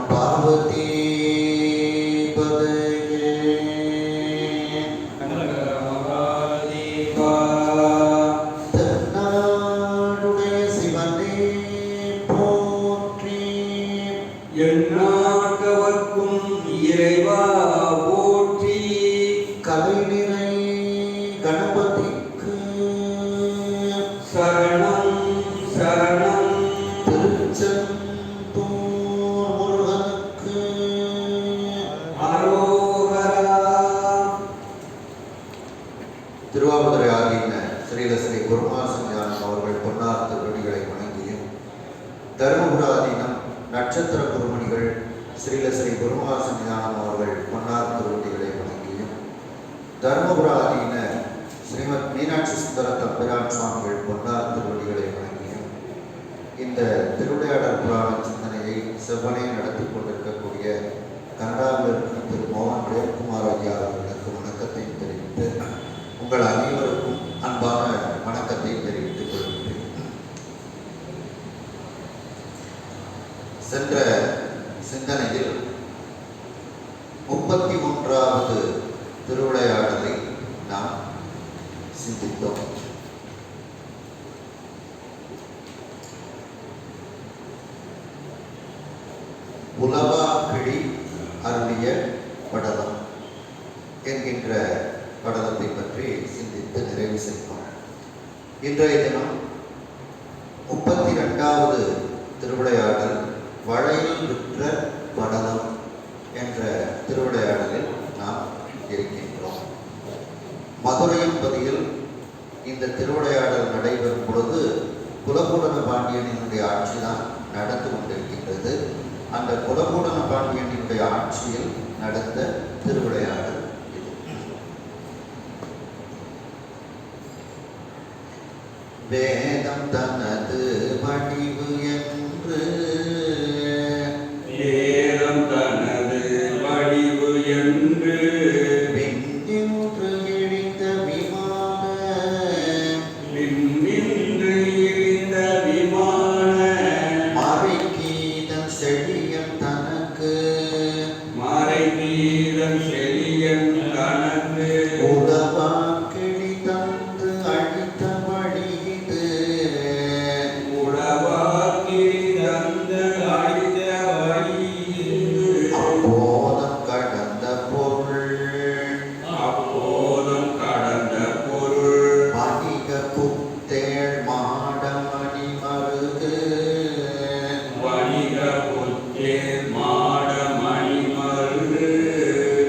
பார்வதி எண்ணாகவர்க்கும் இறைவா போற்றி. கலைநிறை கணபதிக்கு சரணம் சரணம். திருச்செந்தூர் முருகனுக்கு அரோகரா. திருவாவூரை ஆதீன ஸ்ரீலஸ்ரீ குருமாசஞானம் அவர்கள் பொன்னார் திருவடிகளை வணங்கியும், தருமபுர ஆதீனம் நட்சத்திர குருமணிகள் ஸ்ரீலஸ்ரீ குருமாசஞானம் அவர்கள் பொன்னார் திருவடிகளை வணங்கியும், தருமபுர ஆதீன ஸ்ரீமத் மீனாட்சி சுந்தர தம்பிரான் சுவாமிகள் பொன்னார் திருவடிகளை வணங்கியும், இந்த திருவிளையாடல் புராண சிந்தனையை செவ்வனே நடத்தி கொண்டிருக்கக்கூடிய கனடாவில் இருக்கும் திரு மோகன் பிரேம்குமார் ஐயா அவர்களுக்கு வணக்கத்தை தெரிவித்து உங்கள் அனைவருக்கும் அன்பான வணக்கத்தை தெரிவித்துக் கொள்கிறேன். சென்ற சிந்தனையில் 31வது திருவிளையாடலை நாம் சிந்தித்தோம். உலவாக்கிழி அருளிய படலம் என்கின்ற படலத்தை பற்றி சிந்தித்து நிறைவு செய்தோம். இன்றைய தினம் 32வது திருவிளையாடல் வளையில் விற்ற படலம் என்ற திருவிளையாடலில் நாம் இருக்கின்றோம். மதுரையம்பதியில் இந்த திருவிளையாடல் நடைபெறும் பொழுது குலபூடன பாண்டியனினுடைய ஆட்சி தான் நடந்து கொண்டிருக்கின்றது. அந்த குலபூடன பாண்டியனினுடைய ஆட்சியில் நடந்த திருவிளையாடல் இது. வேதம் தனது வடிவு என்று தனது வடிவு என்று விண்ணின்று இழிந்த விமான மறைகீதன் செழியன் தனக்கு உலவாக்கிழி தந்து அழித்த வழிது அப்போதம் கடந்த பொருள் வணிக புத்தேள் மாடமணி மருகு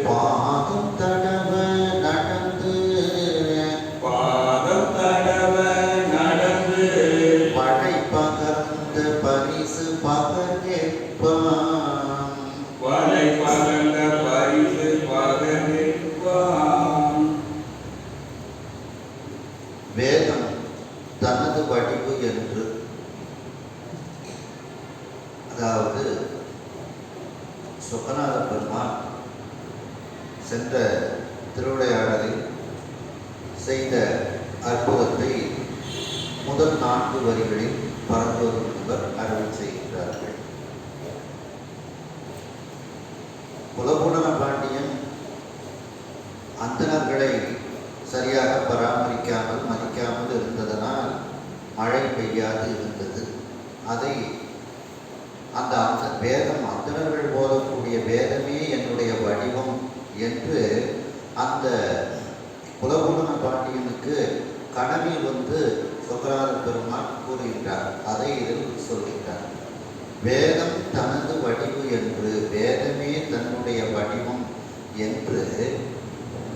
பாதம் தடவ நடந்து படை பகர்ந்த பரிசு பகர்ந்தேற்பான். வேதம் தனது வடிவு என்று, அதாவது சொக்கநாத பெருமான் சென்ற திருவிளையாடலில் செய்த அற்புதத்தை முதல் 4 வரிகளில் பரந்தோர் முனிவர் அருள் செய்கின்றார்கள். குலபூடன பாண்டியன் அந்தணர்களை சரியாக பராமரிக்காமல் மதிக்காமல் இருந்ததனால் மழை பெய்யாது இருந்தது. அதை அந்த வேதம் அந்தணர்கள் போதக்கூடிய வேதமே என்னுடைய வடிவம் என்று அந்த குலபூடன பாண்டியனுக்கு கனவில் வந்து சொக்கநாத பெருமான் கூறுகின்றார். அதை இதில் சொல்கின்றார். வேதம் தனது வடிவு என்று, வேதமே தன்னுடைய வடிவம் என்று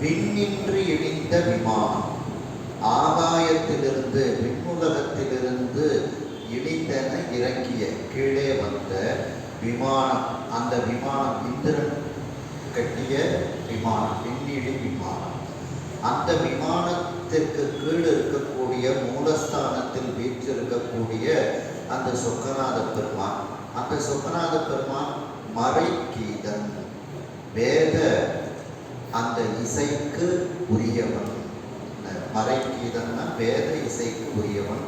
விண்ணின்று இடிந்த விமானம், ஆகாயத்திலிருந்து விண்ணுலகத்திலிருந்து இடிந்தென இறங்கிய கீழே வந்த விமானம், அந்த விமானம் இந்திரன் கட்டிய விமானம், விண்ணிடி விமானம். அந்த விமானத்திற்கு கீழ் இருக்கக்கூடிய மூலஸ்தானத்தில் வீற்றிருக்கக்கூடிய அந்த சொக்கநாத பெருமான், அந்த சொக்கநாத பெருமான் மறைகீதன், வேத அந்த இசைக்கு உரியவன். மறைக்கீதன்னா வேத இசைக்கு உரியவன்.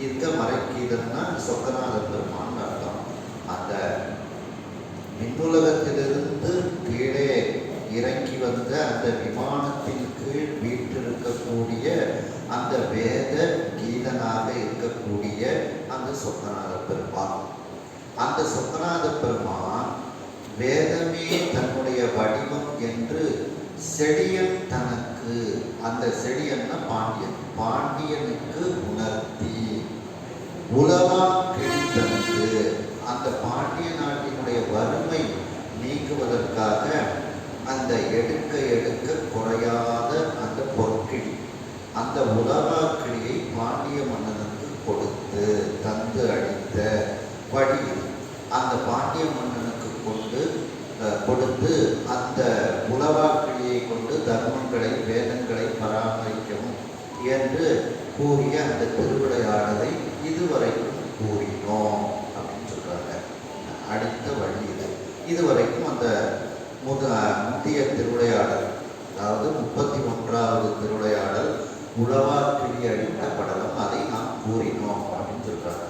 இந்த மறைக்கீதன்னா சொக்கநாத பெருமான் அர்த்தம். அந்த விண்ணுலகத்திலிருந்து கீழே இறங்கி வந்த அந்த விமானத்தின் கீழ் வீற்றிருக்கக்கூடிய அந்த வேத கீதனாக இருக்கக்கூடிய அந்த சொக்கநாத பெருமான். அந்த சொக்கநாத பெருமான் வேதமே தன்னுடைய வடிவம் என்று செடியன் தனக்கு, அந்த செடியன்னா பாண்டியனுக்கு உணர்த்தி உலவா கிழித்தந்து அந்த பாண்டிய நாட்டினுடைய வறுமை நீக்குவதற்காக அந்த எடுக்க எடுக்க குறையாத அந்த பொற்கிழி, அந்த உலவா கிளியை பாண்டிய மன்னனுக்கு கொடுத்து தந்து அளித்த வழி. அந்த பாண்டிய மன்னனுக்கு கொடுத்து அந்த உலவா கிளியை கொண்டு தர்மங்களை வேதங்களை பராமரிக்கவும் என்று கூறிய அந்த திருவிளையாடலை இதுவரைக்கும் கூறினோம் அப்படின்னு சொல்றாங்க. அடுத்த வழி இதுவரைக்கும் அந்த முந்தைய திருவிளையாடல், அதாவது 31வது திருவிளையாடல் உலவா கிளி அடித்த படலம், அதை நாம் கூறினோம் அப்படின்னு சொல்றாங்க.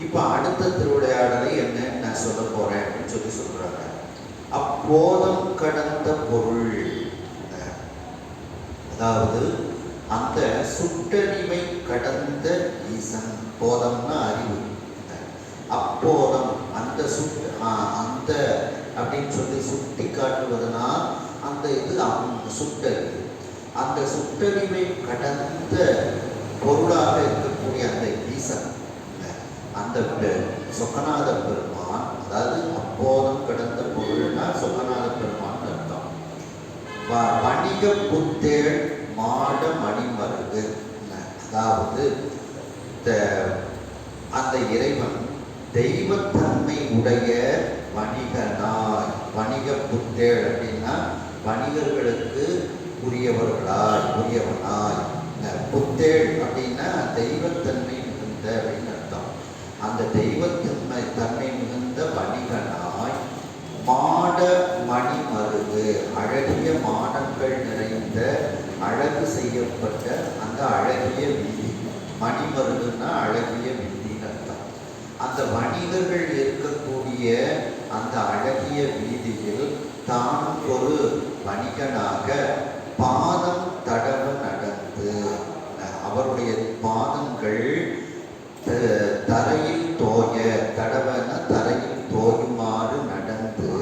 இப்போ அடுத்த திருவிளையாடலை என்னன்னு நான் சொல்ல போறேன் அப்படின்னு சொல்றாங்க. அப்போதம் கடந்த பொருள், அதாவது அந்த சுட்டறிவை கடந்த ஈசன். போதம்னா அறிவு, அப்போதம் அந்த அந்த அப்படின்னு சுட்டி காட்டுவதனால் அந்த இது சுட்டறிவு. அந்த சுட்டறிவை கடந்த பொருளாக இருக்கக்கூடிய அந்த ஈசன், அந்த சொக்கநாத பெருமான், அதாவது அப்போதம் கடந்த பொருள்னா சொக்கநாத பெருமான் அர்த்தம். வணிக புத்தேள் மாட மணிமருகு, அதாவது அந்த இறைவன் தெய்வத்தன்மை உடைய வணிகனாய், வணிக புத்தேள் அப்படின்னா வணிகர்களுக்கு உரியவனாய். புத்தேள் அப்படின்னா தெய்வத்தன்மை மிகுந்த அப்படின்னு அர்த்தம். அந்த தெய்வத்தன்மை மிகுந்த வணிகனாய் மாட மணிமருகு, அழகிய மாடங்கள் நிறைந்த அழகு செய்யப்பட்ட அந்த அழகிய வீதி. மணிமருகுன்னா அழகிய வீதின்னு அர்த்தம். அந்த வணிகர்கள் இருக்கக்கூடிய அந்த அழகிய வீதியில் தான் ஒரு வணிகனாக பாதம் தடவ நடந்து, அவருடைய பாதங்கள் தரையில் தோய, தடவன தரையில் தோயுமாறு நடந்து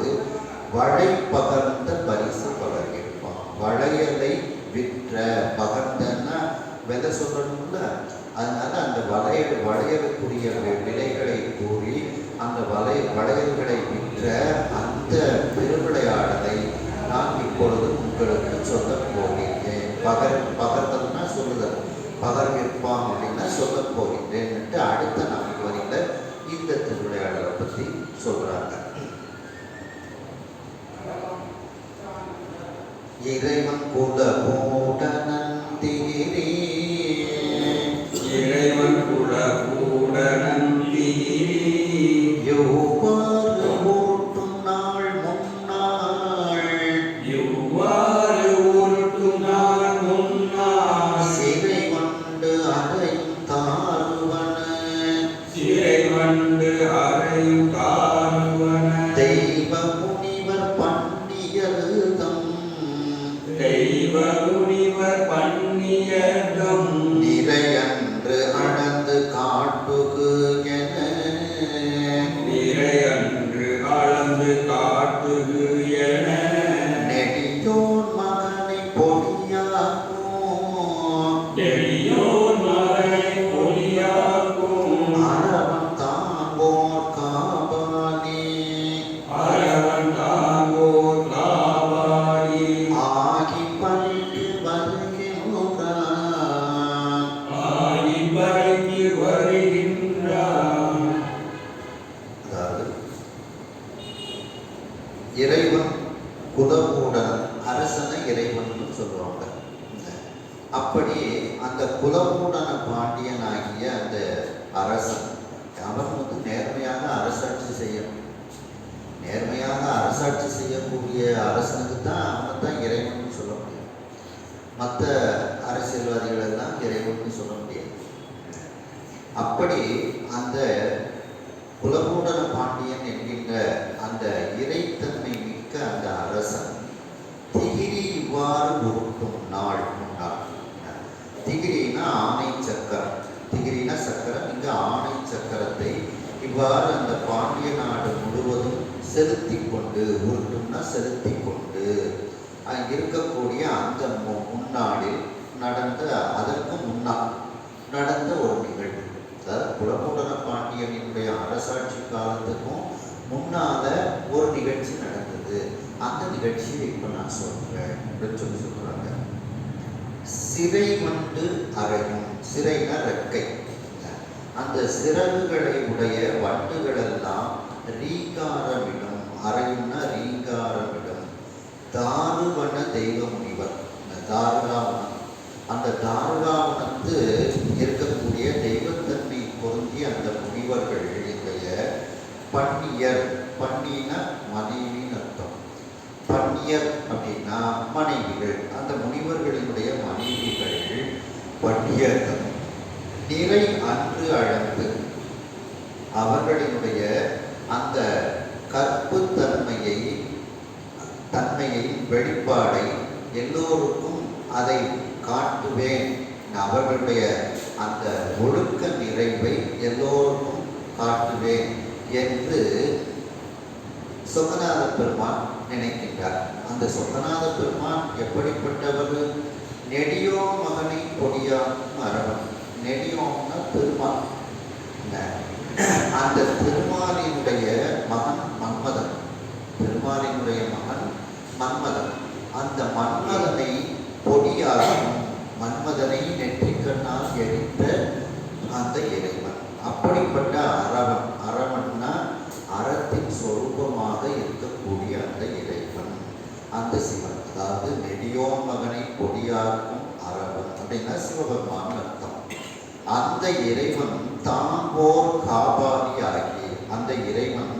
வளை பகர்ந்த பரிசு பகர்கிருப்பான். வளையலை விற்ற, பகர்ந்தன்னா விதை சொல்லணும்ல, அதனால அந்த வளையலுக்குரிய விலைகளை கூறி அந்த வளையல்களை விற்ற அந்த திருவிளையாடலை நான் இப்பொழுது உங்களுக்கு சொல்ல போகிறேன். பகர்ந்ததுன்னா சொல்லுதல், பகர்விற்பான் அப்படின்னா சொல்ல போகிறேன்ட்டு அடுத்த 4 வரியில இந்த திருவிளையாடலை பற்றி சொல்றாங்க. இறைவன் குல பூடனந்திரே, இறைவன் குல பூடனந்திரே, எவ்வாறு ஓட்டும் நாள் முன்னாள், எவ்வாறு ஓட்டும் நாள் முன்னாள், சிறை வண்டு அறையும் தாருவன, சிறை வண்டு அறையும் தாருவன, தெய்வ முனிவர் பண்ணியதுதம், தெய்வ முனிவர் பண்ணியதம், நிறையன்று அளந்து காட்டுகு என, நிறையன்று அளந்து காட்டுகு என, நெடியோன் மகனை பொடியாக்கும், எளியோர் மகனை பொலியாக்கும், அரவன் தாங்கோர் காபானே, அரவன் தாங்கோர் காவாடி, ஆகி பழிக்கு வருகின்றான், ஆகிப்படைக்கு வருகின்றான். அதாவது இறைவன் குலமூடன், அரசனை இறைவன் சொல்லுவாங்க. அப்படி அந்த குலமூடன பாண்டியனாகிய அந்த அரசன், அவன் நேர்மையாக அரசாட்சி செய்யணும். நேர்மையாக அரசாட்சி செய்யக்கூடிய அரசனுக்கு தான் அவனை தான் இறைவன் சொல்ல முடியும். மற்ற அரசியல்வாதிகள் எல்லாம் இறைவன் சொல்ல முடியாது. அப்படி அந்த குலபூடன பாண்டியன் என்கின்ற அந்த இறைத்தன்மை மிக்க அந்த அரசன் திகிரி இவ்வாறு உருட்டும் நாள் முன்னாள். திகிரினா ஆணை சக்கரம், திகிரினா சக்கரம், இங்கு ஆணை சக்கரத்தை இவ்வாறு அந்த பாண்டிய நாடு முழுவதும் செலுத்தி கொண்டு, உருட்டும்னா செலுத்தி கொண்டு இருக்கக்கூடிய அந்த முன்னாடில் நடந்த, அதற்கு முன்னால் நடந்த ஒரு நிகழ்வு. அதாவது குலபூடன பாண்டியனுடைய அரசாட்சி காலத்துக்கும் முன்னால ஒரு நிகழ்ச்சி நடந்தது. அந்த நிகழ்ச்சியை இப்ப நான் சொல்றேன் அப்படின்னு சொல்றாங்க. சிறை வண்டு அறையும், சிறைனா ரெக்கை, அந்த சிறகுகளை உடைய வண்டுகள் எல்லாம் ரீங்காரமிடும், அறையும்னா ரீங்காரமிடும் தாருவன தெய்வ முனிவர். தாருகாவனம், அந்த தாருகாவனத்து இருக்கக்கூடிய தெய்வத்தன்மை பொருந்திய அந்த முனிவர்கள் பன்னியர், பன்னின மனைவின்னு அர்த்தம். பன்னியர் அப்படின்னா மனைவிகள், அந்த முனிவர்களினுடைய மனைவிகள் பன்னியர்கள். நிறை அன்று அழகு, அவர்களினுடைய அந்த கற்பு தன்மையை வெளிப்பாடை எல்லோருக்கும் அதை காட்டுவேன், அவர்களுடைய அந்த ஒழுக்க நிறைவை எல்லோருக்கும் காட்டுவேன் என்று சொக்கநாத பெருமான் நினைக்கின்றார். அந்த சொக்கநாத பெருமான் எப்படிப்பட்டவர்? நெடியோ மகனை பொடியாக்கும் அரவன். நெடியோம்னா பெருமான், அந்த திருமாலினுடைய மகன் மன்மதன், திருமாலினுடைய மகன் மன்மதன். அந்த மன்மதனை பொடியாகும், மன்மதனை நெற்றிக்கண்ணால் எரித்த அந்த இறைவன். அப்படிப்பட்ட அரவன், அரவன்னா அறத்தின் சொரூபமாக இருக்கக்கூடிய அந்த இறைவன், அந்த சிவன். அதாவது நெடியோ மகனை பொடியாக்கும் அரவன் அப்படின்னா சிவபெருமான் அர்த்தம். அந்த இறைவன் தாம்போர் காபாலி ஆகி, அந்த இறைவன்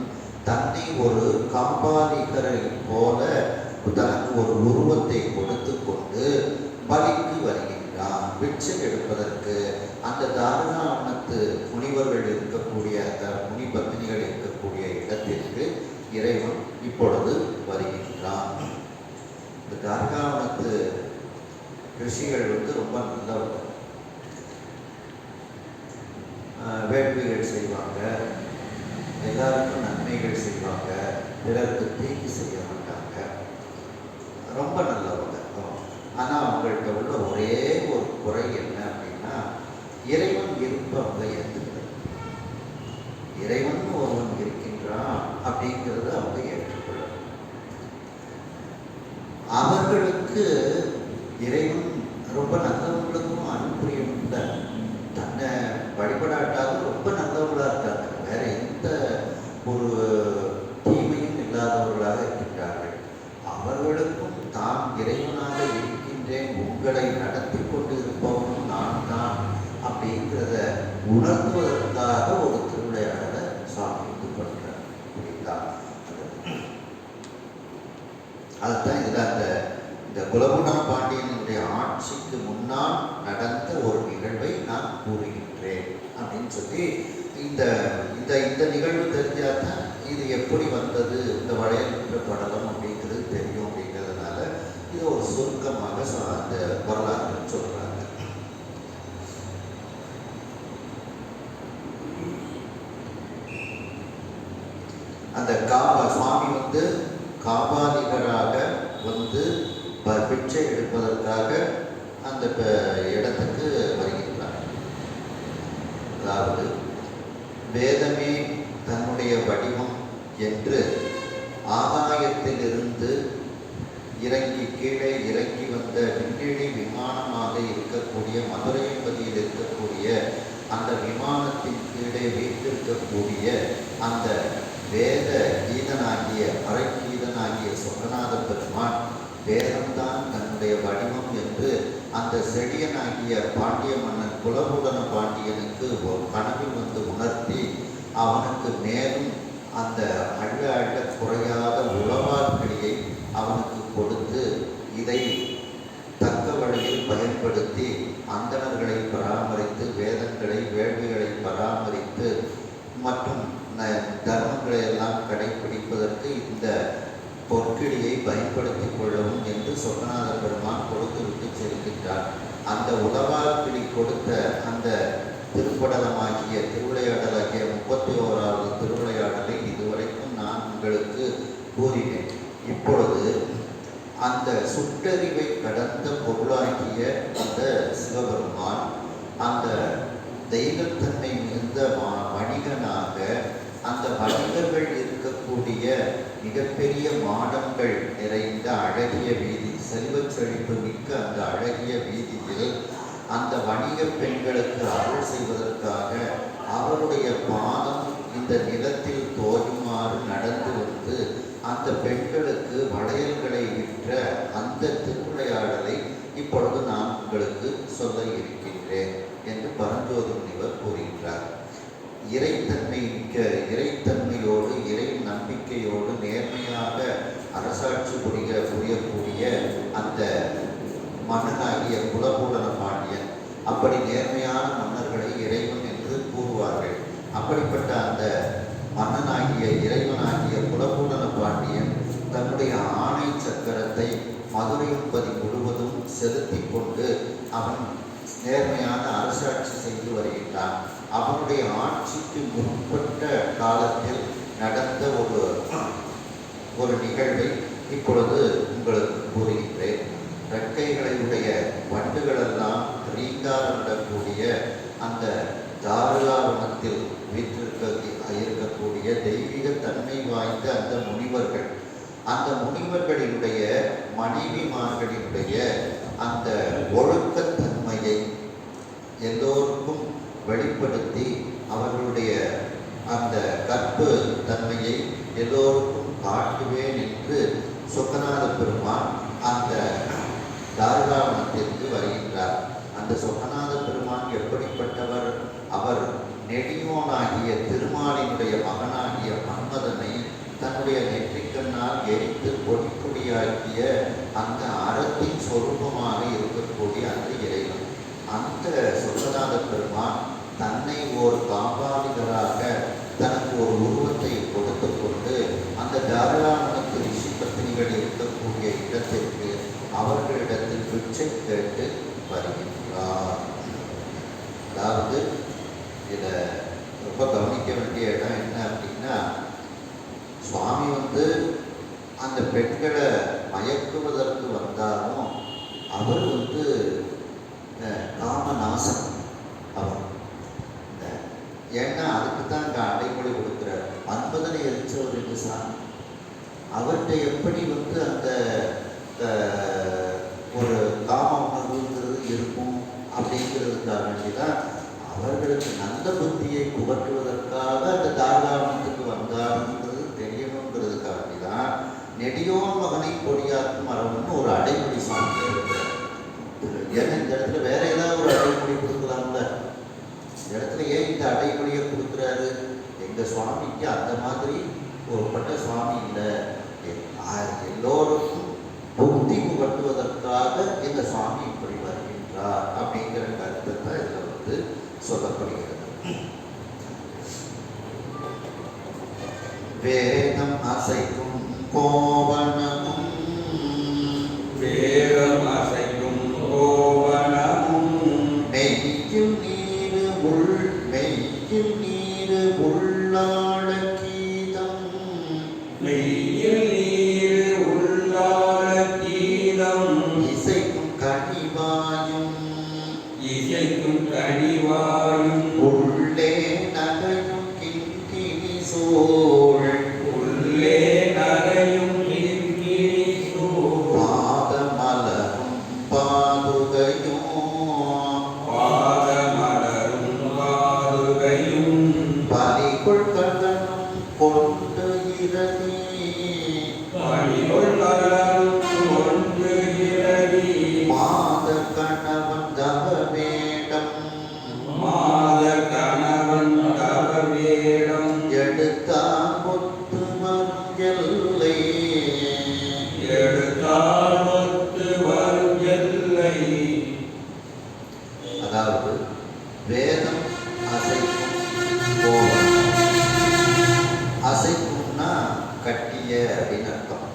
தன்னை ஒரு காபாலிகரை போல தனக்கு ஒரு உருவத்தை கொடுத்து கொண்டு பலிக்கு வருகின்றான், பிச்சை எடுப்பதற்கு. அந்த தாருகாவனத்து முனிவர்கள் இருக்கக்கூடிய, அந்த முனி பத்தினிகள் இருக்கக்கூடிய இடத்திற்கு இறைவன் இப்பொழுது வருகின்றான். இந்த தாருகாவனத்து ரிஷிகள் ரொம்ப நல்லவர்கள். வேள்விகள் செய்வாங்க, எல்லாருக்கும் நன்மைகள் செய்வாங்க, பிறருக்கு தீங்கு செய்ய மாட்டாங்க, ரொம்ப நல்லவங்க. ஆனால் அவங்கள்ட்ட உள்ள ஒரே ஒரு குறை என்ன அப்படின்னா, இறைவன் இருப்பவங்க ஏற்றுக்கிறது. இறைவன் ஒருவன் இருக்கின்றான் அப்படிங்கிறது அவங்க ஏற்றுக்கொள்ள. அவர்களுக்கு இறைவன் ரொம்ப நல்லவங்களுக்கும் அனுப்புரியும் இல்லை, தன்னை வழிபடாட்டாலும் ரொம்ப நல்லவர்களாக இருக்காங்க, வேற எந்த ஒரு தீமையும் இல்லாதவர்களாக இருக்கின்றார்கள். அவர்களுக்கும் தான் இறைவனாக இருக்கின்றேன், உங்களை நடத்தி கொண்டு இருப்பவனும் நான் தான் அப்படிங்கிறத உணர்த்துவதற்காக ஒரு திருவிளையாடலை சுவாமி இது பண்றார். புரியுதா? அதுதான் இதில் அந்த இந்த குலபூடன பாண்டியனுடைய ஆட்சிக்கு முன்னால் நடந்த ஒரு நிகழ்வை நான் கூறுகின்றேன் அப்படின்னு சொல்லி, இந்த இந்த நிகழ்வு தெரிஞ்சாதான் இது எப்படி வந்தது, இந்த வளையலுற்ற படலம் அப்படிங்கிறது தெரியும். அப்படிங்கிறதுனால இது ஒரு சுருக்கமாக அந்த வரலாறு சொல்றாங்க. அந்த சுவாமி காபாலிகராக பிச்சை எடுப்பதற்காக அந்த இடத்துக்கு வருகின்றார். அதாவது வேதமே தன்னுடைய வடிவம் என்று ஆகாயத்திலிருந்து கீழே இறங்கி வந்த விண்வெளி விமானமாக இருக்கக்கூடிய மதுரையம்பதியில் இருக்கக்கூடிய அந்த விமானத்தின் கீழே வீட்டிருக்கக்கூடிய அந்த வேத கீதனாகிய மறைக்கீதனாகிய சொக்கநாத பெருமான் வேதம்தான் தன்னுடைய வடிவம் என்று அந்த செடியனாகிய பாண்டிய மன்னன் குலபூடன பாண்டியனுக்கு ஒரு கனவில் உணர்த்தி அவனுக்கு மேலும் அந்த அள்ள குறையாத உளவார்களியை அவனுக்கு கொடுத்து இதை தக்க வழியில் பயன்படுத்தி அந்தணர்களை பராமரித்து வேதங்களை வேள்விகளை பராமரித்து மற்றும் தர்மங்களை எல்லாம் கடைபிடிப்பதற்கு இந்த பொற்கிழியை பயன்படுத்திக் கொள்ளவும் என்று சொக்கநாத பெருமான் கொடுத்து விட்டு செல்கின்றார். அந்த உலவாக்கிளி கொடுத்த அந்த திருப்படலமாகிய திருவிளையாடலாகிய 31வது திருவிளையாடலை இதுவரைக்கும் நான் உங்களுக்கு கூறினேன். இப்பொழுது அந்த சுட்டறிவை கடந்த பொருளாகிய அந்த சிவபெருமான் அந்த தெய்வத்தன்மை மிகுந்த வணிகனாக அந்த வணிகர்கள் இருக்கக்கூடிய மிகப்பெரிய மாடங்கள் நிறைந்த அழகிய வீதி, செல்வச் செழிப்பு மிக்க அந்த அழகிய வீதியில் அந்த வணிக பெண்களுக்கு அருள் செய்வதற்காக அவருடைய பாதம் இந்த நிலத்தில் தோயுமாறு நடந்து வந்து அந்த பெண்களுக்கு வளையல்களை விற்ற அந்த திருவிளையாடலை இப்பொழுது நான் உங்களுக்கு சொல்ல இருக்கின்றேன் என்று பரஞ்சோதி முனிவர் கூறுகின்றார். இறைத்தன்மையோடு இறை நம்பிக்கையோடு நேர்மையாக அரசாட்சி புரியக்கூடிய அந்த மன்னனாகிய குலபூடன பாண்டியன், அப்படி நேர்மையான மன்னர்களை இறைவன் என்று கூறுவார்கள். அப்படிப்பட்ட அந்த மன்னனாகிய இறைவனாகிய குலபூடன பாண்டியன் தன்னுடைய ஆணை சக்கரத்தை மதுரைப்பதி முழுவதும் செலுத்தி கொண்டு அவன் நேர்மையான அரசாட்சி செய்து வருகின்றான். அவனுடைய ஆட்சிக்கு முற்பட்ட காலத்தில் நடந்த ஒரு நிகழ்வை இப்பொழுது உங்களுக்கு கூறுகின்றேன். ரெக்கைகளுடைய வண்டுகளெல்லாம் ரீங்காரமிடக்கூடிய அந்த தாருகாவனத்தில் இருக்கக்கூடிய தெய்வீக தன்மை வாய்ந்த அந்த முனிவர்களினுடைய மனைவிமார்களினுடைய அந்த ஒழுக்கத்தன்மையை எல்லோருக்கும் வெளிப்படுத்தி அவர்களுடைய அந்த கற்பு தன்மையை எல்லோருக்கும் காட்டுவேன் என்று சொக்கநாத பெருமான் அந்த தாருகாவனத்திற்கு வருகின்றார். அந்த சொக்கநாத பெருமான் எப்படிப்பட்டவர்? அவர் நெடியோனாகிய திருமாலினுடைய மகனாகிய மன்மதனை தன்னுடைய நெற்றிக்கண்ணால் எரித்து பொடிப்பொடியாக்கிய அந்த அறத்தின் சொரூபமாக இருக்கக்கூடிய அந்த இறைவன். அந்த சொக்கநாத பெருமான் தன்னை ஒரு காப்பாளிகராக தனக்கு ஒரு உருவத்தை கொடுத்து கொண்டு அந்த தாருகாவனத்து ரிஷி பத்தினிகள் இருக்கக்கூடிய இடத்திற்கு அவர்களிடத்தில் பிச்சை கேட்டு வருகின்றார். அதாவது இதில் ரொம்ப கவனிக்க வேண்டிய இடம் என்ன அப்படின்னா, சுவாமி அந்த பெண்களை மயக்குவதற்கு வந்தாலும் அவர் காமநாசம். அவர் ஏன்னா அதுக்கு தான் இங்கே அடைமொழி கொடுக்குறார். மன்மதனை எரிச்சவர் என்று சாமி அவர்கிட்ட எப்படி அந்த ஒரு காம உணர்வுங்கிறது இருக்கும் அப்படிங்கிறதுக்காக வேண்டிதான் அவர்களுக்கு நல்ல புத்தியை புகற்றுவதற்காக அந்த தாருகாவனத்துக்கு வந்தாருங்கிறது தெரியணுங்கிறதுக்காக வேண்டிதான் நெடியோன் மகனை பொடியாக்கும் மரபுன்னு ஒரு அடைமொழி சாமி இருக்கிறார். ஏன்னா இந்த இடத்துல வேற ஏதாவது ஒரு அடைமொழி கொடுக்கலாம்ல, இந்த இடத்துல ஏன் இந்த அடைமொழியை கொடுக்குறாரு? எங்கள் சுவாமிக்கு அந்த மாதிரி ஒருப்பட்ட சுவாமி இல்லை, எல்லோருக்கும் புத்தி புகட்டுவதற்காக இந்த சுவாமி இப்படி வருகின்றார் அப்படிங்கிற கருத்தை தான் இதில் சொல்லப்படுகிறது. வேதம் அசைக்கும் கோவணமும் மெய்யில் நீரு உள்ளாள கீதம் இசைக்கும் கனிவாயும் உள்ளே நகையும் கிண்கிணி சோழ் அர்த்தம்.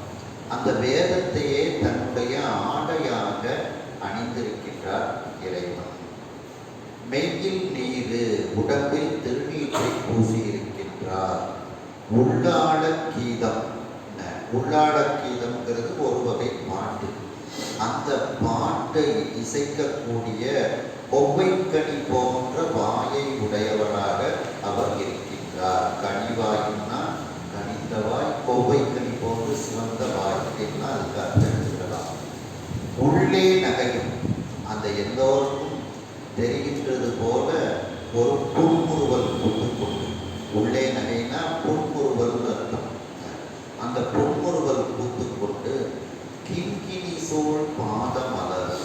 அந்த வேதத்தையே தன்னுடைய ஆடையாக அணிந்திருக்கின்றார் இறைவன். மெய்யில் நீரு, உடம்பில் திருநீற்றை பூசி இருக்கின்றார். உள்ளாட கீதம், உள்ளாட கீதம்ங்கிறது ஒரு வகை பாட்டு. அந்த பாட்டை இசைக்கக்கூடிய ஒவ்வைக்கனி போன்ற வாயை உடையவராக அவர் இருக்கின்றார். கனிவாயும்னா கனிந்த வாய், கொவ்வைக்கனி போன்று சிவந்த வாய் அப்படின்னா அதுக்கு அர்த்தம் எடுத்துக்கலாம். உள்ளே நகையும், அந்த எல்லோருக்கும் தெரிகின்றது போல ஒரு புன்முறுவல் கொண்டு, உள்ளே நகைனா புன்முறுவல் அர்த்தம். அந்த புன்முறுவல் கொண்டு கிண்கிணி சூழ் பாதமலர்.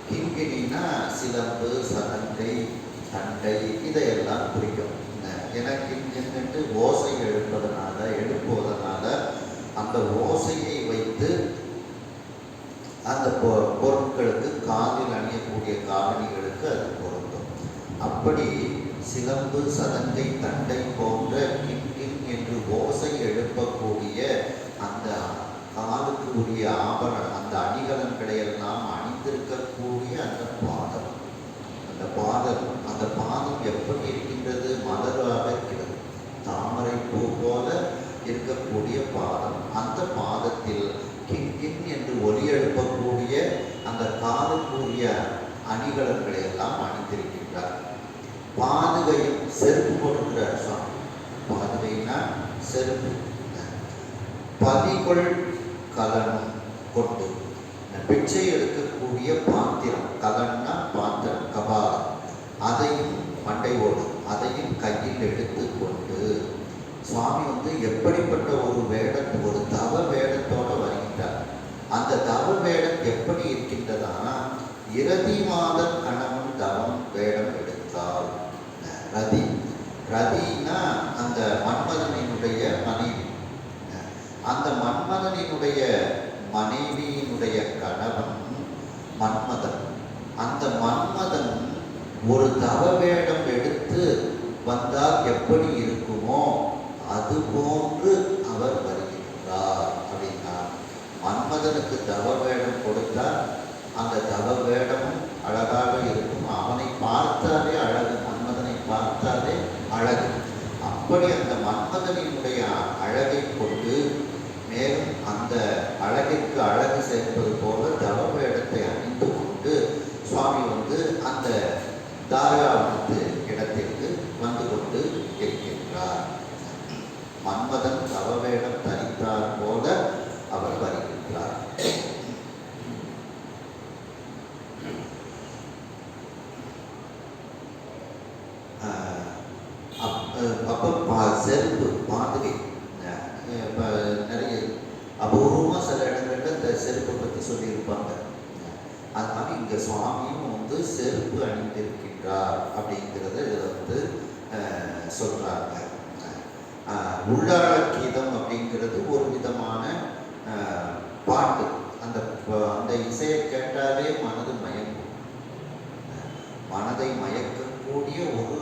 கிண்கிணினா சிலம்பு, சதங்கை, தண்டை இதையெல்லாம் குறிக்கும். ஏன்னா கிண்கிட்டு ஓசை எழுப்புவதனால அந்த ஓசையை வைத்து அந்த பொருட்களுக்கு காதில் அணியக்கூடிய காலணிகளுக்கு அது பொருந்தும். அப்படி சிலம்பு, சதங்கை, தண்டை போன்ற கிண்கின் என்று ஓசை எழுப்பக்கூடிய அந்த காலுக்கு உரிய ஆபரணம், அந்த அணிகலன்களை எல்லாம் அணிந்திருக்கக்கூடிய அந்த பாதம், அந்த பாதம் எப்படி இருக்கின்றது? மலராக இருக்கிறது, தாமரை பூ போல இருக்கக்கூடிய பாதம். அந்த பாதத்தில் கிண்கின் என்று ஒலி எழுப்பக்கூடிய அந்த காலுக்குரிய அணிகலன்களை எல்லாம் அணிந்திருக்கின்றார். பாதுகையும் செருப்பு போட்டுக்கிறார் சுவாமி. பாதுகைனா செருப்பு. பதிகொள் கலனும் கொண்டு பிச்சை எடுக்கக்கூடிய பாத்திரம், கலன்னா பாத்திரம், கபாலம், அதையும் மண்டை ஓடும், அதையும் கையில் எடுத்து கொண்டு சுவாமி எப்படிப்பட்ட ஒரு ஒரு தவ வேடத்தோட வருகின்றார். அந்த தவ வேடம் எப்படி இருக்கின்றதானா, இரதி மாதர் கணவன் தவம் வேடம் எடுத்தார். ரதினா அந்த மன்மதனினுடைய மனைவி. அந்த மன்மதனினுடைய மனைவியினுடைய கணவன் மன்மதன். அந்த மன்மதன் ஒரு தவ வேடம் எடுத்து வந்தால் எப்படி இருக்குமோ அது போன்று அவர் வருகின்றார் அப்படின்னா, மன்மதனுக்கு தவ வேடம் கொடுத்தால் அந்த தவ வேடமும் அழகாக இருக்கும். அவனை பார்த்தாலே அழகு, மன்மதனை பார்த்தாலே அழகு. அப்படி அந்த மன்மதனினுடைய அழகை கொண்டு மேலும் அந்த அழகிற்கு அழகு சேர்ப்பது போல தவ வேடத்தை அணிந்து கொண்டு சுவாமி அந்த தாராவனத்து இடத்திற்கு வந்து கொண்டு இருக்கின்றார். மன்மதன் தவ வேடம் தரித்தார் போல அவர் வருகின்றார். அப்போ செருப்பு, பாதுகை, நிறைய அபூர்வமாக சில இடங்கள்ல இந்த செருப்பை பற்றி சொல்லியிருப்பாங்க. அதனால இங்கே சுவாமியும் செருப்பு அணிந்திருக்கின்றார் அப்படிங்கிறத இதில் சொல்கிறாங்க. உள்ளாட கீதம் அப்படிங்கிறது ஒரு விதமான பாட்டு. அந்த இசையை கேட்டாலே மனது மயங்கும். மனதை மயக்கக்கூடிய ஒரு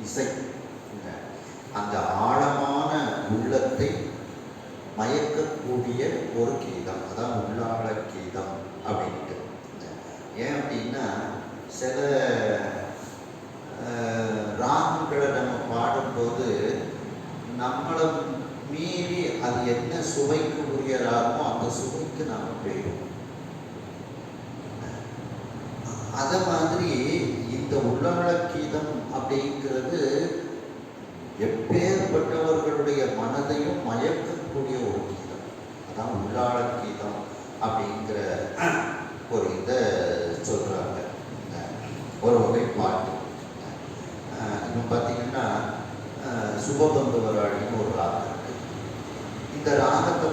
இசை. அந்த ஆழமான உள்ளத்தை மயக்கக்கூடிய ஒரு கீதம், அதான் உள்ளாட கீதம் அப்படின்ட்டு. ஏன் அப்படின்னா சில ராகங்களை நம்ம பாடும்போது நம்மளை மீறி அது என்ன சுவைக்கு உரிய ராகமோ அந்த சுவைக்கு நாம் போயிடும். அதை மாதிரி இந்த உள்ளாட கீதம் அப்படிங்கிறது எப்பேற்பட்டவர்களுடைய மனதையும் மயக்கக்கூடிய ஒரு கீதம். அதான் உள்ளாட கீதம் அப்படிங்கிற ஒரு இதை சொல்கிறாங்க. ஒரு வகை பாட்டு. இன்னும் பார்த்தீங்கன்னா சுபபந்து வராடின்னு ஒரு ராகம் இருக்குது. இந்த ராகத்தை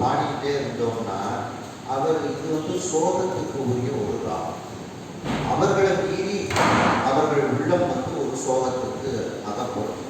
பாடிக்கிட்டே இருந்தோம்னா அவர் இது சோகத்துக்கு உரிய ஒரு ராகம். அவர்களை மீறி அவர்கள் உள்ளம் ஒரு சோகத்துக்கு அகப்படும்.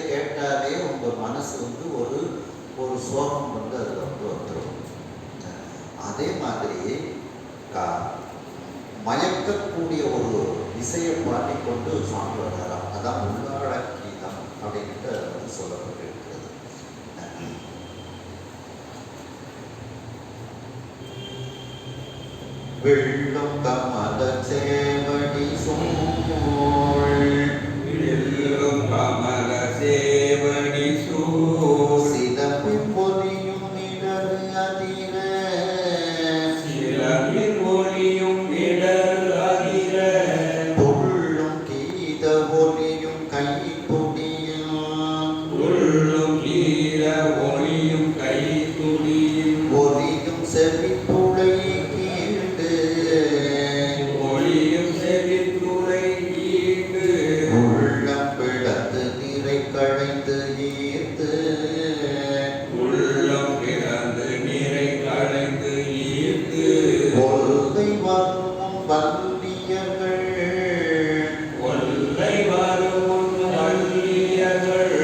கேட்டாலே உங்கள் மனசு வந்து ஒரு ஒரு சோகம் வந்து அதில் வந்து வந்துடும். அதே மாதிரி மயக்கக்கூடிய ஒரு இசையை பாடிக்கொண்டு சுவாமி வர்றாராம். அதான் உள்ளாட கீதம் அப்படின்ட்டு அதை வந்து சொல்லப்பட்டிருக்கிறது. வெள்ளம் கமல சேவடி சூழ் வில்லும் கமல சேவடி சூழ் சிலம்பி பொலியும் இடரு அதிர சிலம்பின் ஒளியும் இடர் அதிர துள்ளும் கீத ஒலியும் கை துடியும் உள்ளும் ஈர ஒளியும் கை துடியும் ஒலியும் செவி துளை கீண்டு ஒளியும் செவித்துளை ஈண்டு உள்ளம் பிளந்து நிறை கழைந்து ஈர்த்து உள்ளம் பிறந்து நிறை களைந்து ஈர்த்து கொள்கை வரும் வல்லியர்கள் கொல்லை வரும் வள்ளியர்கள்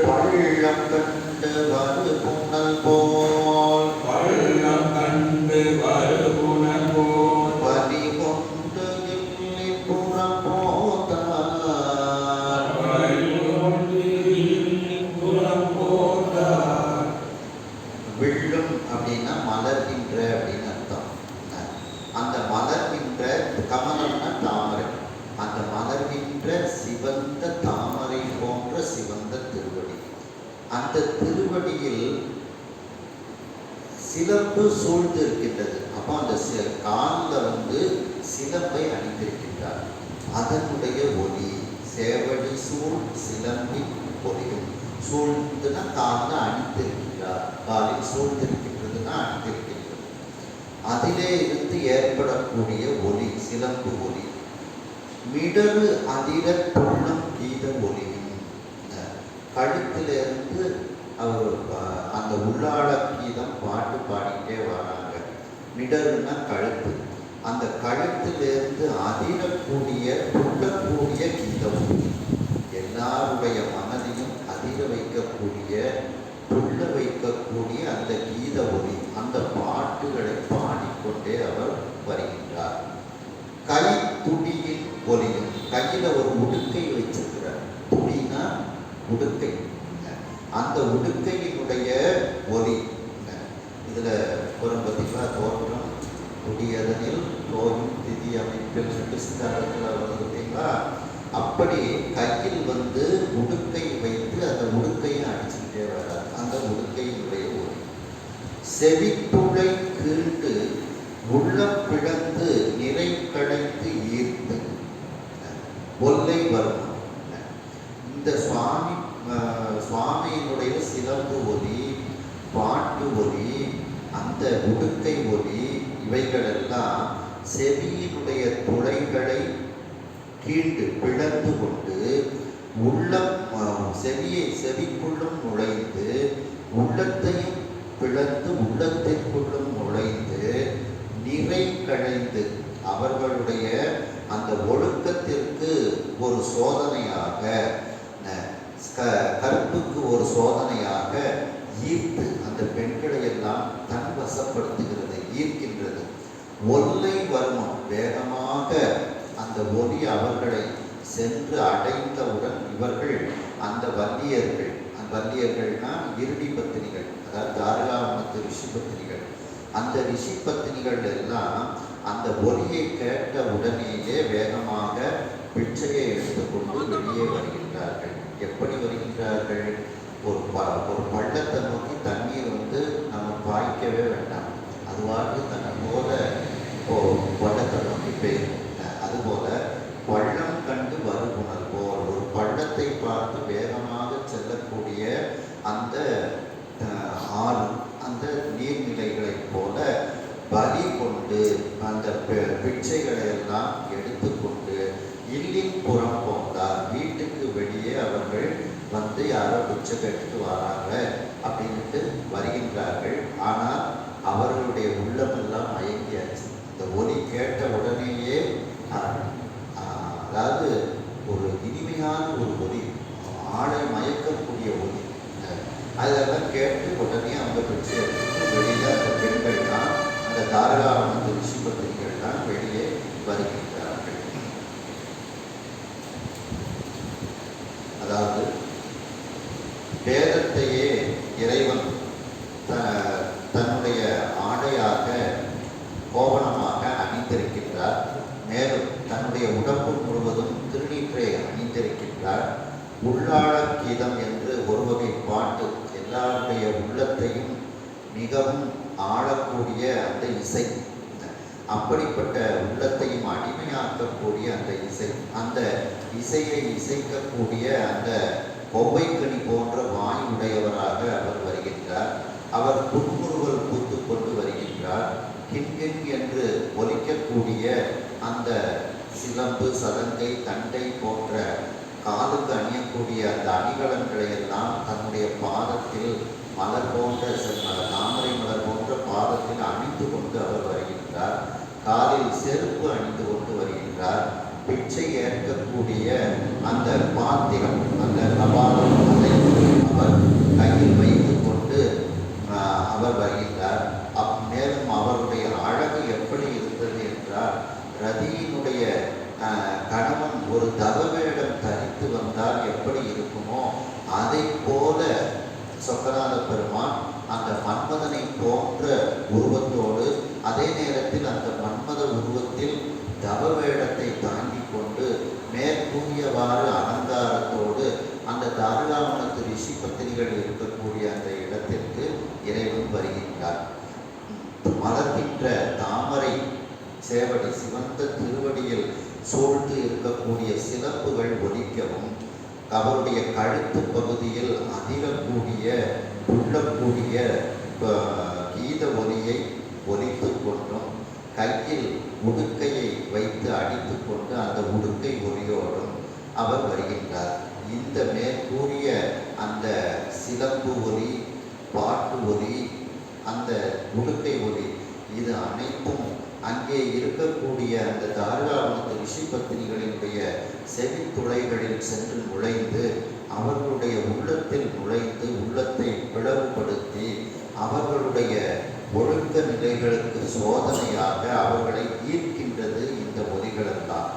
பள்ளம் கண்டு வரு புனல் போல் பள்ளம் கண்டு வருகுணர் போல் பலி கொண்டு இல்லை புறம் போதார் கொண்டு புறம் போதார். விள்ளும் அப்படின்னா மலர்கின்ற அப்படின்னு அர்த்தம். அந்த மலர்கின்ற கமலம்னா தாமரை. அந்த மலர்கின்ற சிவந்த தாமரை போன்ற சிவந்த திருவடி. அந்த திருவடியில் சிலம்பு சூழ்ந்து இருக்கின்றது. அப்போ அந்த காலில் வந்து சிலம்பை அணிந்திருக்கின்றார். அதனுடைய ஒலி சேவடி சூழ் சிலம்பி ஒலியும். சூழ்ந்துன்னா காலில் அணிந்திருக்கின்றார். காலில் சூழ்ந்திருக்கின்றதுன்னா அணிந்திருக்கின்றது. அதிலே இருந்து ஏற்படக்கூடிய ஒலி சிலம்பு ஒலி. மிடரு அதிர துள்ளும் கீத ஒலியும். கழுத்திலிருந்து அவர் அந்த உள்ளாட கீதம் பாட்டு பாடிட்டே வராங்க. மிடருன்னா கழுத்து. அந்த கழுத்திலிருந்து அதிரக்கூடிய துள்ளக்கூடிய கீதம், எல்லாருடைய மனதையும் அதிர வைக்கக்கூடிய துள்ள வைக்கக்கூடிய அந்த கீத ஒலி, அந்த பாட்டுகளை பாடிக்கொண்டே அவர் வருகின்றார். கை துடியின் ஒலியும். கையில் ஒரு உடுக்கை வச்சிருக்கிறார். துடினா உடுக்கை. அந்த உடுக்கையினுடைய ஒலி. இதில் ஒரு பார்த்தீங்களா தோற்றம் துடியதனில் தோயும் திதி அமைப்பில் சித்தாரத்தில் வருது பார்த்தீங்களா. அப்படி கையில் வந்து உடுக்கை வைத்து அந்த உடுக்கையை அடிச்சுக்கிட்டே வர்றார். அந்த உடுக்கையினுடைய ஒலி. செவித்துளை கீண்டு உள்ளம் பிளந்து நிறை கடைந்து ஈர்த்து ஒல்லை வரும். இந்த சுவாமியினுடைய சிலம்பு ஒலி, பாட்டு ஒலி, அந்த உடுக்கை ஒலி, இவைகளெல்லாம் செவியினுடைய துளைகளை கீண்டு பிளந்து கொண்டு உள்ளம் செவிக்குள்ளும் நுழைந்து உள்ளத்தையும் பிளந்து உள்ளத்திற்குள்ளும் நுழைந்து நிறை கழைந்து அவர்களுடைய அந்த ஒழுக்கத்திற்கு ஒரு சோதனையாக, கற்புக்கு ஒரு சோதனையாக ஈர்த்து அந்த பெண்களை எல்லாம் தன் வசப்படுத்துகிறது, ஈர்க்கின்றது. ஒல்லை வருமம் வேகமாக அந்த ஒலி அவர்களை சென்று அடைந்தவுடன் இவர்கள் அந்த வல்லியர்கள்னா இறுதி பத்தினிகள், அதாவது தாரகாவனத்து ரிஷி பத்தினிகள். அந்த ரிஷி பத்தினிகள் எல்லாம் அந்த ஒலியை கேட்ட உடனேயே வேகமாக பிச்சையை எடுத்துக்கொண்டு வெளியே வருகின்றார்கள். எப்படி வருகின்றார்கள்? ஒரு பள்ளத்தை நோக்கி தண்ணீர் வந்து நம்ம பாய்க்கவே வேண்டாம், அதுவாக தன்னை போல பள்ளத்தை நோக்கி போயிடும். அதுபோல பள்ளம் கண்டு வருகுணர் போல் ஒரு பள்ளத்தை பார்த்து வேகமாக செல்லக்கூடிய அந்த ஆறு, அந்த நீர்நிலைகளை போல பலி கொண்டு அந்த பிச்சைகளை எல்லாம் எடுத்துக்கொண்டு இல்லின் புறம் போந்தார். வீட்டுக்கு வெளியே அவர்கள் வந்து யாரோ பிச்சை கேட்டுட்டு வராங்க அப்படின்ட்டு வருகின்றார்கள். ஆனால் அவர்களுடைய உள்ளமெல்லாம் மயங்கியாச்சு. இந்த ஒலி கேட்ட உடனேயே அதாவது ஒரு இனிமையான ஒரு ஒலி, ஆளை மயக்கக்கூடிய அதெல்லாம் கேட்டு உடனே அவங்க பிச்சை எடுத்துட்டு வெளியில அந்த பெண்கள் தான், அந்த தாரகாவனத்து ரிஷிபத்திரிகள் தான் வெளியே வருகின்றார்கள். அதாவது வேதத்தையே இறைவன் தன்னுடைய ஆடையாக கோவணமாக அணிந்திருக்கின்றார். மேலும் தன்னுடைய உடம்பு முழுவதும் திருநீற்றை அணிந்திருக்கின்றார். உள்ளாழ கீதம் என்று ஒரு வகை பாட்டு, எல்லாருடைய உள்ளத்தையும் மிகவும் ஆளக்கூடிய அந்த இசை, அப்படிப்பட்ட உள்ளத்தையும் அடிமையாக்கக்கூடிய அந்த இசை, அந்த இசையை இசைக்கக்கூடிய அந்த கொவ்வைக்கனி போன்ற வாய் உடையவராக அவர் வருகின்றார். அவர் புன்முறுவல் பூத்து கொண்டு வருகின்றார். கிண்கிண் என்று ஒலிக்கக்கூடிய அந்த சிலம்பு, சதங்கை, தண்டை போன்ற காலுக்கு அணியக்கூடிய அந்த அணிகலன்களை எல்லாம் தன்னுடைய பாதத்தில் மலர் போன்ற தாமரை மலர் போன்ற பாதத்தில் அணிந்து கொண்டு அவர் வருகின்றார். காலில் செருப்பு அணிந்து கொண்டு வருகின்றார். பிச்சை ஏற்கக்கூடிய அந்த பாத்திரம், அந்த கபாலம், அதை அவர் கையில் வைத்து கொண்டு அவர் வருகின்றார். மேலும் அவருடைய அழகு எப்படி இருந்தது என்றால், ரதியினுடைய கணவன் ஒரு தவவேடம் தரித்து வந்தால் எப்படி இருக்குமோ அதை போல சொக்கநாத பெருமான் அந்த மன்மதனை போன்ற உருவத்தோடு, அதே நேரத்தில் அந்த மன்மத உருவத்தில் தவ வேடத்தை தாங்கி கொண்டு மேற்கூறியவாறு அலங்காரத்தோடு அந்த தாரகாவனத்து ரிஷி பத்திரிகள் இருக்கக்கூடிய அந்த இடத்திற்கு இறைவன் வருகின்றார். மலர்கின்ற தாமரை சேவடி, சிவந்த திருவடியில் சூழ்ந்து இருக்கக்கூடிய சிலம்புகள் ஒலிக்கவும், அவருடைய கழுத்து பகுதியில் அதிரக்கூடிய உள்ளக்கூடிய கீத ஒலியை ஒலித்து கொண்டும், கையில் உடுக்கையை வைத்து அடித்து கொண்டு அந்த உடுக்கை ஒலியோடும் அவர் வருகின்றார். இந்த மேற்கூறிய அந்த சிலம்பு ஒலி, பாட்டு ஒலி, அந்த உடுக்கை ஒலி, இது அனைத்தும் அங்கே இருக்கக்கூடிய அந்த தாரகாவனத்து ரிஷி பத்தினிகளினுடைய செவித்துளைகளில் சென்று நுழைந்து அவர்களுடைய உள்ளத்தில் நுழைந்து உள்ளத்தை பிளவுபடுத்தி அவர்களுடைய ஒழுக்க நிலைகளுக்கு சோதனையாக அவர்களை ஈர்க்கின்றது இந்த ஒலிகளெல்லாம்.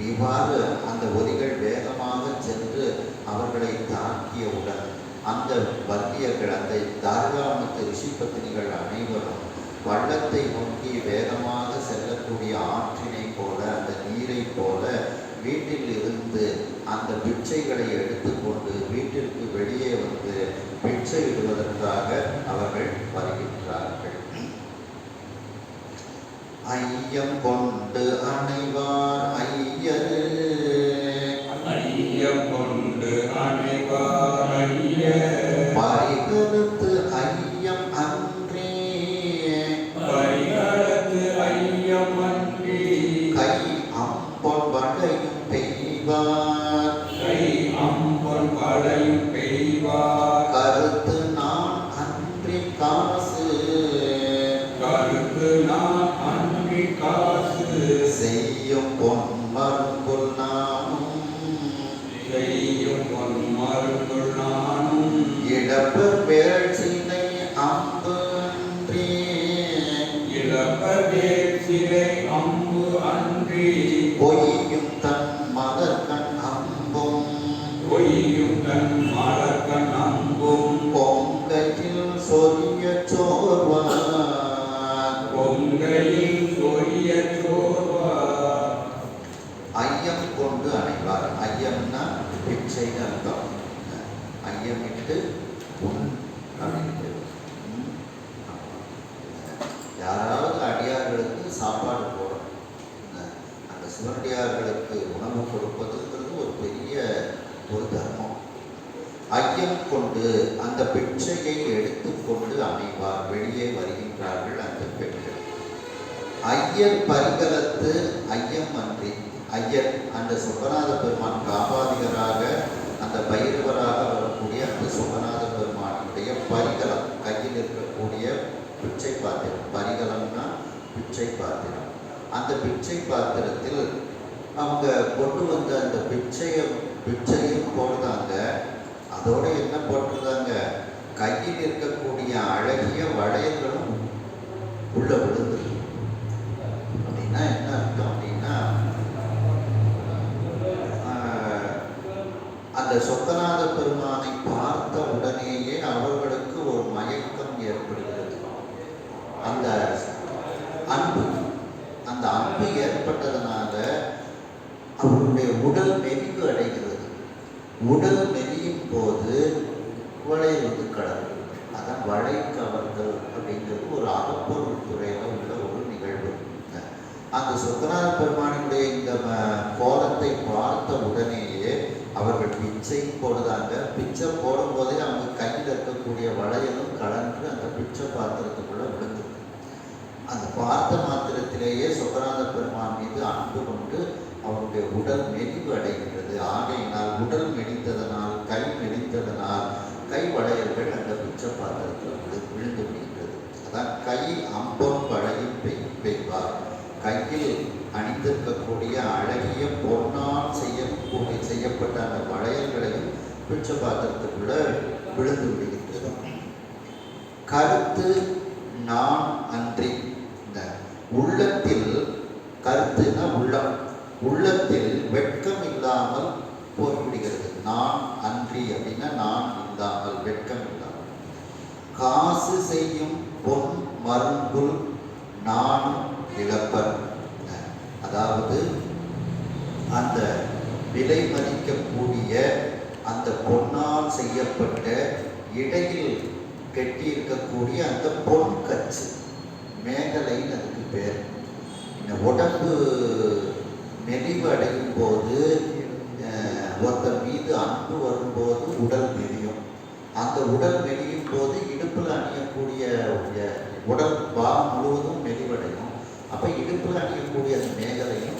இவ்வாறு அந்த ஒலிகள் வேகமாக சென்று அவர்களை தாக்கியவுடன் அந்த வந்தியர்கள், அந்த தாரகாவனத்து ரிஷி பத்தினிகள் அனைவரும் வள்ளத்தை நோக்கி வேகமாக செல்லக்கூடிய ஆற்றினை போல, அந்த நீரை போல வீட்டில் இருந்து அந்த பிச்சைகளை எடுத்துக்கொண்டு வீட்டிற்கு வெளியே வந்து பிச்சை இடுவதற்காக அவர்கள் வருகின்றார்கள். ஐயம் கொண்டு அணைவார் ஐயர், ஐயம் கொண்டு அணைவார் ஐயர், பரிகருத்து ஐயம் அன்றே, பரிகருத்து ஐயம் அன்றே, கை அம்பொன் வளையும் பெய்வார், கை அம்பொன் வளையும் பெய்வார், கருத்து நான் அன்றி காசு, கருத்து நான் அன்றி காசு, செய்யும் பொன் மருங்குல் நானும், செய்யும் பொன் மருங்குல் நானும், இடப்பர் வேழ்ச்சினை அம்பு அன்றே, இழப்பதே சிலை அம்பு அன்றி, பொய்யும் தன் மலர்கண் அம்பும், பொய்யும் தன் மலர்கண் அம்பும், பொங்கையில் சொரிய சோர்வார், பொங்கையில் சொரிய சோர்வார். ஐயம் கொண்டு அணைவார். ஐயம்னா பிச்சைன்னு அர்த்தம். ஐயமிட்டு உன் அப்படின்ட்டு. யாராவது அடியார்களுக்கு சாப்பாடு போடும், அந்த சிவனடியார்களுக்கு உணவு கொடுப்பதுங்கிறது ஒரு பெரிய ஒரு தர்மம். ஐயம் கொண்டு அந்த பிச்சையை எடுத்துக்கொண்டு அணைவார், வெளியே வருகின்றார்கள் அந்த பெண்கள். ஐயர் பரிகலத்து ஐயம் அன்றி, ஐயர் அந்த சொக்கநாத பெருமான் காபாதிகராக, அந்த பைரவராக வரக்கூடிய அந்த சொக்கநாத பெருமானுடைய பரிகலம், கையில் இருக்கக்கூடிய பிச்சை பாத்திரம். பரிகலம்னா பிச்சை பாத்திரம். அந்த பிச்சை பாத்திரத்தில் அவங்க கொண்டு வந்த அந்த பிச்சையும் போடுறாங்க. அதோட என்ன போட்டிருந்தாங்க? கையில் இருக்கக்கூடிய அழகிய வளையல்களும் உள்ள விழுந்து. அப்படின்னா என்ன அர்த்தம் அப்படின்னா, அந்த சொக்கநாத பெருமானை பார்த்த உடனேயே அவர்களுக்கு ஒரு மயக்கம் ஏற்படுகிறது. அந்த அன்பு ஏற்பட்டதனால அவருடைய உடல் மெலிவு அடைகிறது. உடல் மெலியும் போது வளைவது கடவுள். அதான் வளை கவர்தல் அப்படிங்கிறது ஒரு அகப்பொருள் துறையில் உள்ள ஒரு நிகழ்வு. அந்த சொக்கநாத பெருமானுடைய இந்த கோலத்தை பார்த்த உடனேயே அவர்கள் பிச்சை போடுதாங்க. பிச்சை போடும்போதே அவங்க கையில் இருக்கக்கூடிய வளையலும் கலந்து அந்த பிச்சை பாத்திரத்துக்குள்ள விழுந்து. அந்த பார்த்த மாத்திரத்திலேயே சொக்கநாத பெருமான் மீது அன்பு கொண்டு அவருடைய உடல் மெலிவு அடைகிறது. ஆகையினால் உடல் மெலிந்ததனால், கை மெலிந்ததனால் கை வளையல்கள் அந்த பிச்சை பாத்திரத்தில் விழுந்து விடுகிறது. அதான் கை அம்பம் வளையும் பெய்வார். கையில் அணிந்திருக்கக்கூடிய அழகிய பொன்னால் செய்யப்பட்ட அந்த வளையல்களையும் பிச்சை பாத்திரத்துக்குள்ள விழுந்து விடுகின்றது. கருத்து நான் அன்றி. இந்த உள்ளத்தில், கருத்துனா உள்ளம், உள்ளத்தில் வெட்கம் இல்லாமல் போய்விடுகிறது. நான் அன்றி அப்படின்னா நான் இல்லாமல், வெட்கம் இல்லாமல். காசு செய்யும் பொன் மருங்குல் நானும் இழப்பன். அதாவது அந்த விலை மதிக்கக்கூடிய அந்த பொன்னால் செய்யப்பட்ட இடையில் கெட்டியிருக்கக்கூடிய அந்த பொன் கச்சு, மேகலைன்னு அதுக்கு பேர். இந்த உடம்பு மெலிவு அடையும் போது, ஒருத்தர் மீது அன்பு வரும்போது உடல் மெலியும். அந்த உடல் மெலியும் போது இடுப்பில் அணியக்கூடிய உடல் பாகம் முழுவதும் மெலிவடையும். அப்போ இடுப்பில் அணியக்கூடிய அந்த மேகலையும்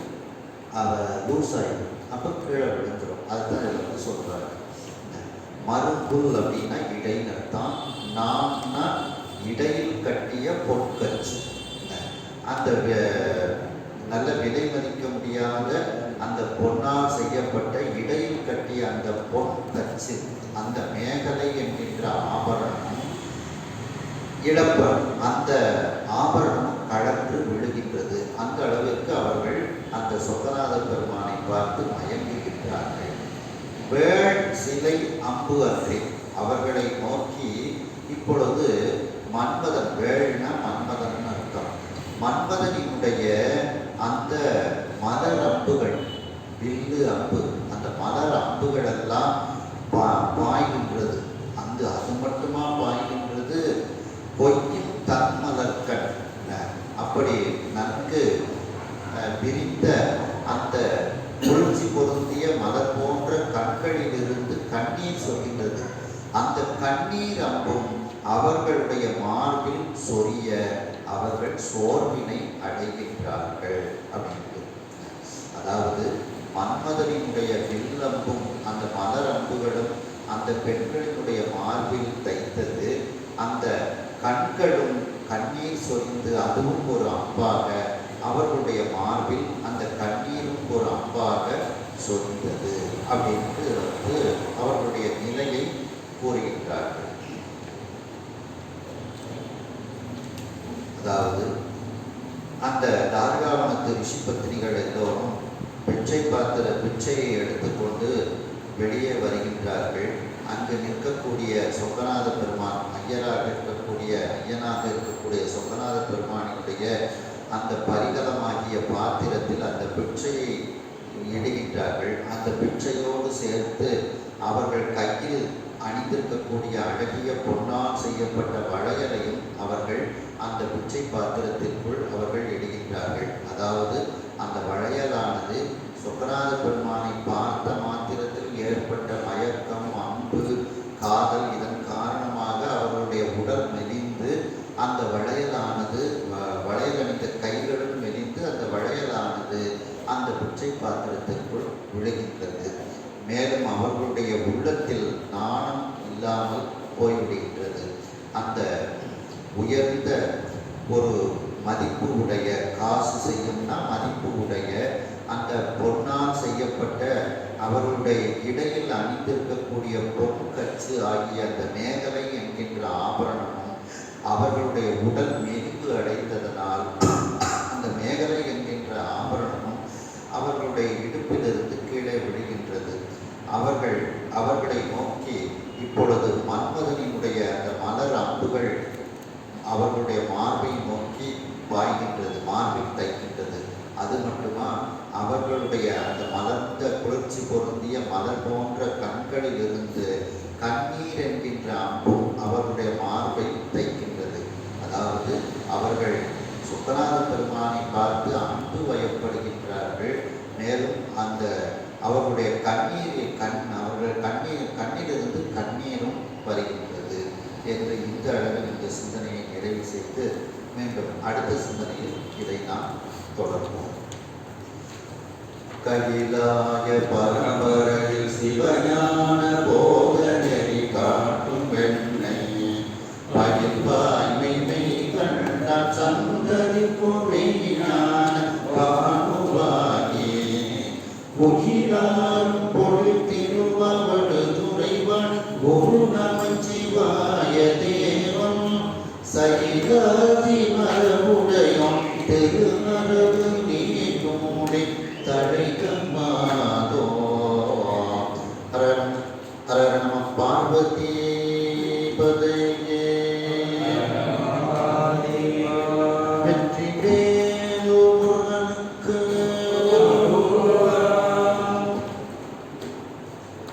லூஸ் ஆகிடும். அப்போ கீழே விழுந்துடும். அதுதான் இதில் வந்து சொல்கிறாங்க. மருங்குல் அப்படின்னா இடைன்னு அர்த்தம். நான்னா இடையில் கட்டிய பொற்கச்சு. அந்த நல்ல விலை மதிக்க முடியாத அந்த பொன்னால் செய்யப்பட்ட இடையில் கட்டிய அந்த பொன் கச்சு, அந்த மேகலை என்கின்ற ஆபரணம் இழப்பர், அந்த ஆபரணம் கழன்று விழுகின்றது. அந்த அளவிற்கு அவர்கள் அந்த சொக்கநாத பெருமானை பார்த்து மயங்குகின்றார்கள். வேள் சிலை அம்பு அன்றி. அவர்களை நோக்கி இப்பொழுது மன்மதன், வேள்னா மன்மதன் அர்த்தம், மன்மதனினுடைய அந்த மலர் அம்புகள், வில்லு அம்பு, அந்த மலர் அம்புகள் எல்லாம் பாய்கின்றது. அது மட்டுமா பாய்கின்றது? பொய்யும் தன்மலர்கண், அப்படி நன்கு விரிந்த அந்த குளிர்ச்சி பொருந்திய மலர் போன்ற கண்களிலிருந்து கண்ணீர் சொரிந்தது. அந்த கண்ணீர் அம்பும் அவர்களுடைய மார்பில் சொரிய அவர்கள் சோர்வினை அடைகின்றார்கள் அப்படின்ட்டு. அதாவது மன்மதனினுடைய வில்லம்பும் அந்த மலர் அம்புகளும் அந்த பெண்களினுடைய மார்பில் தைத்தது. அந்த கண்களும் கண்ணீர் சொரிந்து அதுவும் ஒரு அம்பாக, அவர்களுடைய மார்பில் அந்த கண்ணீரும் ஒரு அம்பாக சொரிந்தது அப்படின்ட்டு வந்து அவர்களுடைய நிலையை கூறுகின்றார்கள். அதாவது அந்த தார்காவனத்து ரிஷி பத்தினிகள் எல்லோரும் பிச்சையை எடுத்துக்கொண்டு வெளியே வருகின்றார்கள். அங்கு நிற்கக்கூடிய சொக்கநாத பெருமான், ஐயனாக இருக்கக்கூடிய சொக்கநாத பெருமானினுடைய அந்த பரிகலமாகிய பாத்திரத்தில் அந்த பிச்சையை இடுகின்றார்கள். அந்த பிச்சையோடு சேர்த்து அவர்கள் கையில் அணிந்திருக்கக்கூடிய அழகிய பொன்னால் செய்யப்பட்ட வளையலையும் அவர்கள் அந்த பிச்சை பாத்திரத்திற்குள் அவர்கள் இடுகின்றார்கள். அதாவது அந்த வளையலானது சொக்கநாத பெருமானை பார்த்த மாத்திரத்தில் ஏற்பட்ட மயக்கம், அன்பு, காதல், இதன் காரணமாக அவர்களுடைய உடல் மெலிந்து அந்த வளையலானது, வளையல் அணிந்த கைகளும் மெலிந்து அந்த வளையலானது அந்த பிச்சை பாத்திரத்திற்குள் விழுகின்றது. மேலும் அவர்களுடைய உள்ளத்தில் நாணம் இல்லாமல் போய்விடுகின்றது. அந்த உயர்ந்த ஒரு மதிப்பு உடைய, காசு செய்யும்னா மதிப்பு உடைய அந்த பொன்னால் செய்யப்பட்ட அவர்களுடைய இடையில் அணிந்திருக்கக்கூடிய பொன் கச்சு ஆகிய அந்த மேகலை என்கின்ற அவர்களுடைய உடல் மெலிவு அடைந்ததனால் அந்த மேகலை என்கின்ற ஆபரணமும் அவர்களுடைய இடுப்பிலிருந்து கீழே விழுகின்றது. அவர்களை நோக்கி இப்பொழுது மன்மதனினுடைய அந்த மலர் அம்புகள் அவர்களுடைய மார்பை நோக்கி பாய்கின்றது, மார்பில் தைக்கின்றது. அது மட்டுமா, அவர்களுடைய அந்த மலர்ந்த குளிர்ச்சி பொருந்திய மலர் போன்ற கண்களிலிருந்து கண்ணீர் என்கின்ற அம்பும் அவர்களுடைய மார்பை தைக்கின்றது. அதாவது அவர்கள் சுக்கநாத பெருமானை பார்த்து அன்பு வயப்படுகின்றார்கள். மேலும் அந்த அவர்களுடைய அவர்கள் கண்ணிலிருந்து கண்ணீரும் வருகின்றது என்று இந்த அளவில் இந்த சிந்தனையை நிறைவு செய்து மீண்டும் அடுத்த சிந்தனையில் இதை நாம் தொடர்வோம். கைலாய பரம்பரையில் சிவஞான போதனை காட்டும் வெண்ணை பயில் வாய்மை கண்ட சந்ததி பொறிஞான பானுவாகி உகிராரும் பொழுத்திருவடு துறைவன் குரு நமச்சிவாய தேவன் சைலாதி மரபுடையும் திருமரபு நீடூடி தழைகமாதோ. ஹர நம பார்வதி பதே.